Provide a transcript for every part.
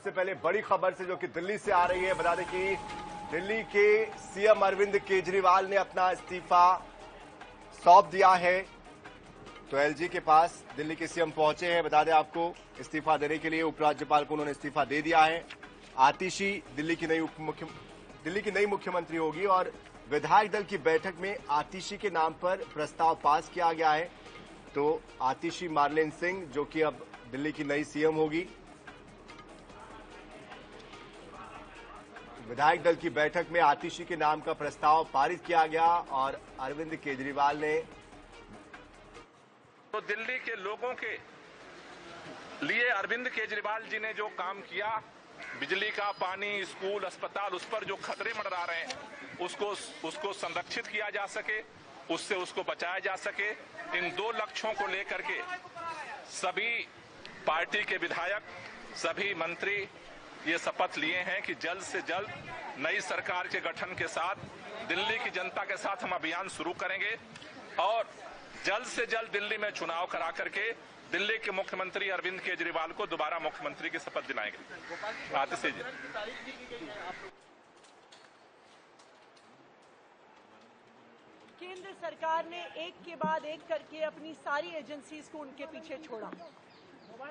सबसे पहले बड़ी खबर से जो कि दिल्ली से आ रही है, बता दें कि दिल्ली के सीएम अरविंद केजरीवाल ने अपना इस्तीफा सौंप दिया है। तो एलजी के पास दिल्ली के सीएम पहुंचे हैं। बता दें आपको, इस्तीफा देने के लिए उपराज्यपाल को उन्होंने इस्तीफा दे दिया है। आतिशी दिल्ली की नई मुख्यमंत्री होगी और विधायक दल की बैठक में आतिशी के नाम पर प्रस्ताव पास किया गया है। तो आतिशी मार्लेन सिंह जो कि अब दिल्ली की नई सीएम होगी। विधायक दल की बैठक में आतिशी के नाम का प्रस्ताव पारित किया गया और अरविंद केजरीवाल ने तो दिल्ली के लोगों के लिए अरविंद केजरीवाल जी ने जो काम किया, बिजली का, पानी, स्कूल, अस्पताल, उस पर जो खतरे मंडरा रहे हैं उसको संरक्षित किया जा सके, उससे उसको बचाया जा सके। इन दो लक्ष्यों को लेकर के सभी पार्टी के विधायक, सभी मंत्री ये शपथ लिए हैं कि जल्द से जल्द नई सरकार के गठन के साथ दिल्ली की जनता के साथ हम अभियान शुरू करेंगे और जल्द से जल्द दिल्ली में चुनाव करा करके दिल्ली के मुख्यमंत्री अरविंद केजरीवाल को दोबारा मुख्यमंत्री की शपथ दिलाएंगे। आतिशी जी, केंद्र सरकार ने एक के बाद एक करके अपनी सारी एजेंसीज को उनके पीछे छोड़ा।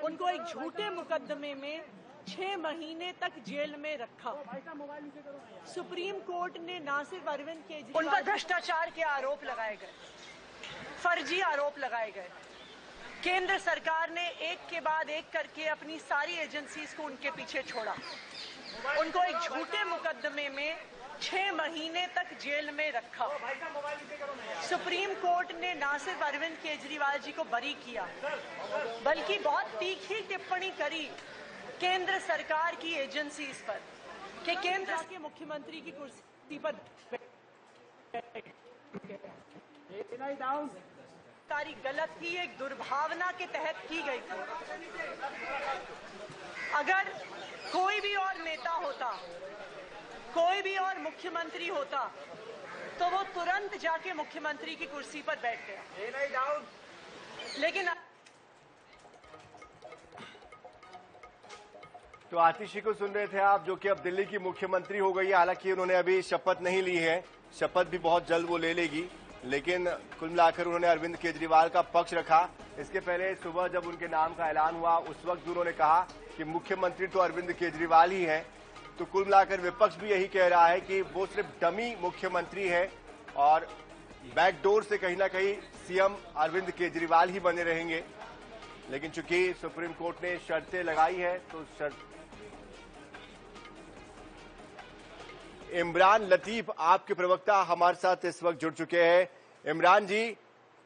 उनको एक झूठे मुकदमे में 6 महीने तक जेल में रखा। सुप्रीम कोर्ट ने न सिर्फ अरविंद केजरीवाल, उन पर भ्रष्टाचार के आरोप लगाए गए, फर्जी आरोप लगाए गए। केंद्र सरकार ने एक के बाद एक करके अपनी सारी एजेंसीज को उनके पीछे छोड़ा। उनको एक झूठे मुकदमे में 6 महीने तक जेल में रखा। सुप्रीम कोर्ट ने न सिर्फ अरविंद केजरीवाल जी को बरी किया, बल्कि बहुत तीखी टिप्पणी करी केंद्र सरकार की एजेंसीज पर कि केंद्र के मुख्यमंत्री की कुर्सी पर सारी गलत थी, एक दुर्भावना के तहत की गई थी। अगर कोई भी और नेता होता, कोई भी और मुख्यमंत्री होता तो वो तुरंत जाके मुख्यमंत्री की कुर्सी पर बैठ गया। लेकिन तो आतिशी को सुन रहे थे आप, जो कि अब दिल्ली की मुख्यमंत्री हो गई है। हालांकि उन्होंने अभी शपथ नहीं ली है, शपथ भी बहुत जल्द वो ले लेगी, लेकिन कुल मिलाकर उन्होंने अरविंद केजरीवाल का पक्ष रखा। इसके पहले सुबह जब उनके नाम का ऐलान हुआ, उस वक्त उन्होंने कहा कि मुख्यमंत्री तो अरविंद केजरीवाल ही है। तो कुल मिलाकर विपक्ष भी यही कह रहा है कि वो सिर्फ डमी मुख्यमंत्री है और बैकडोर से कहीं ना कहीं सीएम अरविंद केजरीवाल ही बने रहेंगे। लेकिन चूंकि सुप्रीम कोर्ट ने शर्तें लगाई है, तो इमरान लतीफ आपके प्रवक्ता हमारे साथ इस वक्त जुड़ चुके हैं। इमरान जी,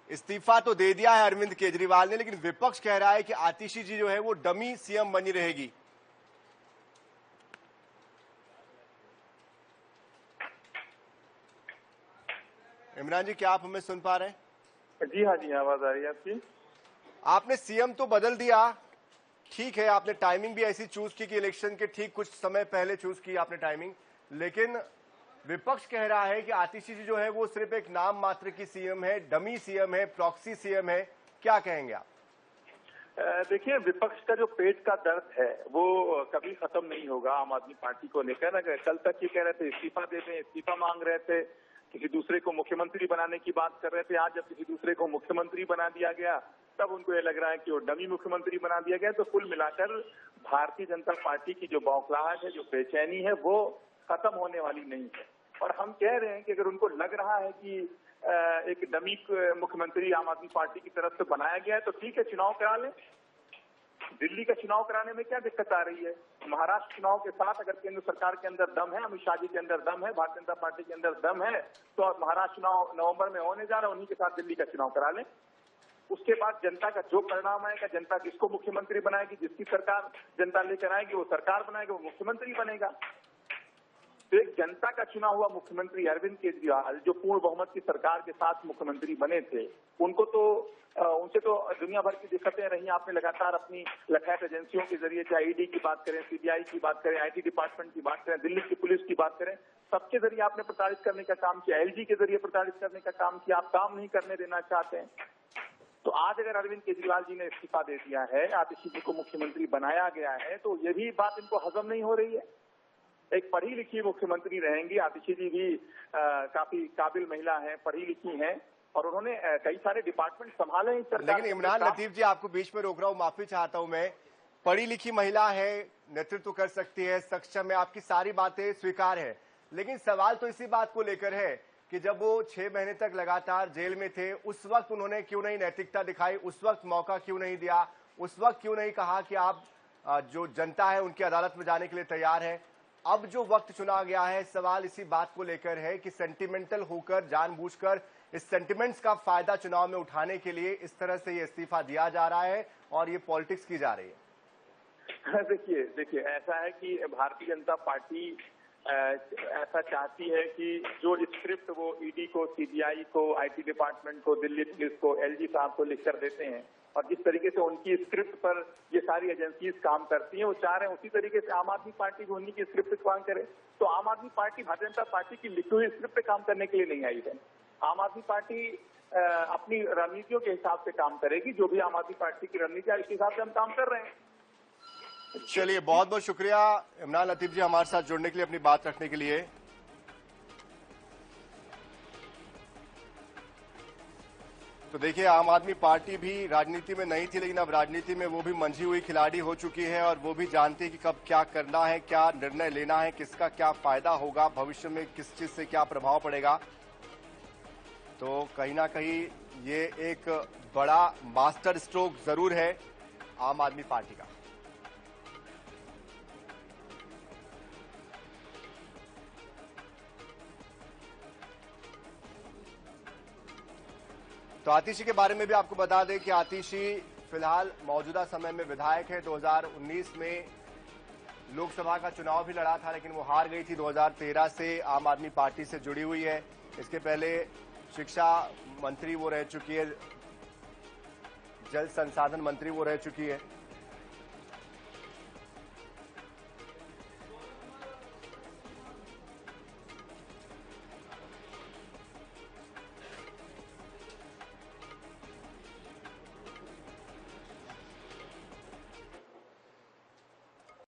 इस्तीफा तो दे दिया है अरविंद केजरीवाल ने, लेकिन विपक्ष कह रहा है कि आतिशी जी जो है वो डमी सीएम बनी रहेगी। इमरान जी, क्या आप हमें सुन पा रहे हैं? जी हाँ, आवाज आ रही है आपकी। आपने सीएम तो बदल दिया, ठीक है, आपने टाइमिंग भी ऐसी चूज की कि इलेक्शन के ठीक कुछ समय पहले चूज की आपने टाइमिंग, लेकिन विपक्ष कह रहा है कि आतिशी जी जो है वो सिर्फ एक नाम मात्र की सीएम है, डमी सीएम है, प्रॉक्सी सीएम है। क्या कहेंगे आप? देखिए, विपक्ष का जो पेट का दर्द है वो कभी खत्म नहीं होगा आम आदमी पार्टी को लेकर। ना कल तक ये कह रहे थे इस्तीफा दे दें, इस्तीफा मांग रहे थे, किसी दूसरे को मुख्यमंत्री बनाने की बात कर रहे थे। आज जब किसी दूसरे को मुख्यमंत्री बना दिया गया, तब उनको ये लग रहा है कि वो डमी मुख्यमंत्री बना दिया गया। तो कुल मिलाकर भारतीय जनता पार्टी की जो बौखलाहट है, जो बेचैनी है, वो खत्म होने वाली नहीं है। और हम कह रहे हैं कि अगर उनको लग रहा है कि एक डमी मुख्यमंत्री आम आदमी पार्टी की तरफ से बनाया गया है, तो ठीक है, चुनाव करा लें। दिल्ली का चुनाव कराने में क्या दिक्कत आ रही है? महाराष्ट्र चुनाव के साथ अगर केंद्र सरकार के अंदर दम है, अमित शाह जी के अंदर दम है, भारतीय जनता पार्टी के अंदर दम है, तो महाराष्ट्र चुनाव नवंबर में होने जा रहा है, उन्हीं के साथ दिल्ली का चुनाव करा लें। उसके बाद जनता का जो परिणाम आएगा, जनता किसको मुख्यमंत्री बनाएगी, जिसकी सरकार जनता लेकर आएगी वो सरकार बनाएगी, वो मुख्यमंत्री बनेगा। तो एक जनता का चुना हुआ मुख्यमंत्री अरविंद केजरीवाल, जो पूर्ण बहुमत की सरकार के साथ मुख्यमंत्री बने थे, उनसे तो दुनिया भर की दिक्कतें रही। आपने लगातार अपनी लखैत एजेंसियों के जरिए, चाहे ईडी की बात करें, सीबीआई की बात करें, आईटी डिपार्टमेंट की बात करें, दिल्ली की पुलिस की बात करें, सबके जरिए आपने प्रताड़ित करने का काम किया, एलजी के जरिए प्रताड़ित करने का काम किया। आप काम नहीं करने देना चाहते हैं। तो आज अगर अरविंद केजरीवाल जी ने इस्तीफा दे दिया है, आतिशी जी को मुख्यमंत्री बनाया गया है, तो ये भी बात इनको हजम नहीं हो रही है। एक पढ़ी लिखी मुख्यमंत्री रहेंगी, आतिशी जी भी काफी काबिल महिला हैं, पढ़ी लिखी हैं, और उन्होंने कई सारे डिपार्टमेंट संभाले हैं सरकार। लेकिन इमरान लतीफ जी, आपको बीच में रोक रहा हूं, माफी चाहता हूं मैं। पढ़ी लिखी महिला है, नेतृत्व कर सकती है, सक्षम है, आपकी सारी बातें स्वीकार है, लेकिन सवाल तो इसी बात को लेकर है कि जब वो 6 महीने तक लगातार जेल में थे, उस वक्त उन्होंने क्यों नहीं नैतिकता दिखाई, उस वक्त मौका क्यों नहीं दिया, उस वक्त क्यों नहीं कहा कि आप जो जनता है उनकी अदालत में जाने के लिए तैयार है। अब जो वक्त चुना गया है, सवाल इसी बात को लेकर है कि सेंटिमेंटल होकर, जानबूझकर इस सेंटिमेंट्स का फायदा चुनाव में उठाने के लिए इस तरह से ये इस्तीफा दिया जा रहा है और ये पॉलिटिक्स की जा रही है। देखिए ऐसा है कि भारतीय जनता पार्टी ऐसा चाहती है कि जो स्क्रिप्ट वो ईडी को, सीबीआई को, आईटी डिपार्टमेंट को, दिल्ली पुलिस को, एलजी साहब को लिखकर देते हैं, और जिस तरीके से उनकी स्क्रिप्ट पर ये सारी एजेंसीज काम करती हैं, वो चाह रहे हैं उसी तरीके से आम आदमी पार्टी भी उन्हीं की स्क्रिप्ट पे काम करे। तो आम आदमी पार्टी भारतीय जनता पार्टी की लिखी हुई स्क्रिप्ट पे काम करने के लिए नहीं आई है। आम आदमी पार्टी अपनी रणनीतियों के हिसाब से काम करेगी। जो भी आम आदमी पार्टी की रणनीति है, इसके हिसाब से हम काम कर रहे हैं। चलिए, बहुत बहुत शुक्रिया इमरान लतीफ जी हमारे साथ जुड़ने के लिए, अपनी बात रखने के लिए। तो देखिए, आम आदमी पार्टी भी राजनीति में नहीं थी, लेकिन अब राजनीति में वो भी मंझी हुई खिलाड़ी हो चुकी है और वो भी जानती है कि कब क्या करना है, क्या निर्णय लेना है, किसका क्या फायदा होगा, भविष्य में किस चीज से क्या प्रभाव पड़ेगा। तो कहीं ना कहीं ये एक बड़ा मास्टर स्ट्रोक जरूर है आम आदमी पार्टी का। तो आतिशी के बारे में भी आपको बता दें कि आतिशी फिलहाल मौजूदा समय में विधायक है। 2019 में लोकसभा का चुनाव भी लड़ा था, लेकिन वो हार गई थी। 2013 से आम आदमी पार्टी से जुड़ी हुई है। इसके पहले शिक्षा मंत्री वो रह चुकी है, जल संसाधन मंत्री वो रह चुकी है।